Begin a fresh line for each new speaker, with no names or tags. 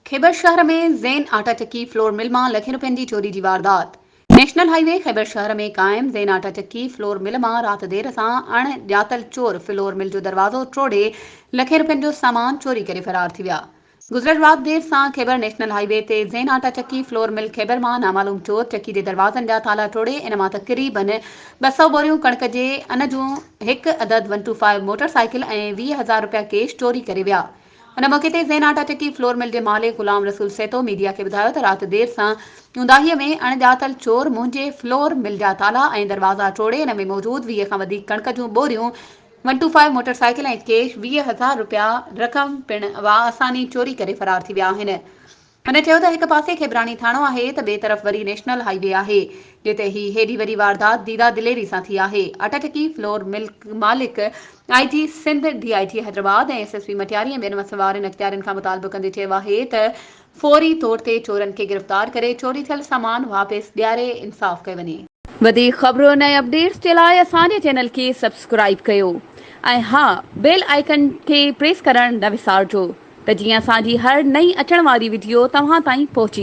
खैबर शहर में ज़ैन आटा चक्की फ्लोर मिल मां लखें रुपयनि जी चोरी जी वारदात। नेशनल हाईवे खैबर शहर में क़ाइम ज़ैन आटा चक्की फ्लोर मिल मां रात देर सां अणॼातल चोर फ्लोर मिल जो दरवाज़ो टोड़े लखें रुपयनि जो सामान चोरी करे फरार थी विया। गुज़िरियल रात देर सां खैबर नेशनल हाईवे ते ज़ैन आटा चक्की फ्लोर मिल खैबर मां नामालूम चोर चक्की जे दरवाज़नि जा ताला टोड़े इन मां तक़रीबन 200 बोरियूं कणक जे अन जूं हिकु अदद 125 मोटरसाइकिल ऐं 20,000 रुपया कैश चोरी करे विया। उन मौके ते ज़ैन आटा चक्की फ्लोर मिल जे मालिक गुलाम रसूल सेतो मीडिया खे ॿुधायो त राति देर सां ऊंदाहीअ में अणॼातल चोर मुंहिंजे फ्लोर मिल जा ताला ऐं दरवाज़ा टोड़े इन में मौजूदु 20 खां वधीक कणक जूं बोरियूं 125 मोटरसाइकिल ऐं कैश 20,000 रुपया रक़म पिणु आसानी चोरी करे फरार थी विया आहिनि। हुन चयो त हिकु पासे खेबरानी थाणो आहे त ॿिए तरफ़ वरी नेशनल हाईवे आहे, जिते ही हेॾी वॾी वारदात दीदा दिलेरी सां थी आहे। आटा चक्की फ्लोर मिल मालिक IG सिंध DIG हैदराबाद ऐं SSP मटियारी ऐं ॿियनि मसवारनि अख़्तियारनि खां मुतालबो कंदे चयो आहे त फौरी तौर ते चोरनि खे गिरफ़्तार करे चोरी थियल सामान वापसि ॾियारे इंसाफ़ कयो वञे। वधीक ख़बरुनि ऐं अपडेट्स जे लाइ असांजे चैनल खे सब्सक्राइब कयो ऐं हा, बेल आइकन खे प्रेस करणु न विसारिजो त जीअं असांजी हर नई अचण वारी वीडियो तव्हां ताईं पहुची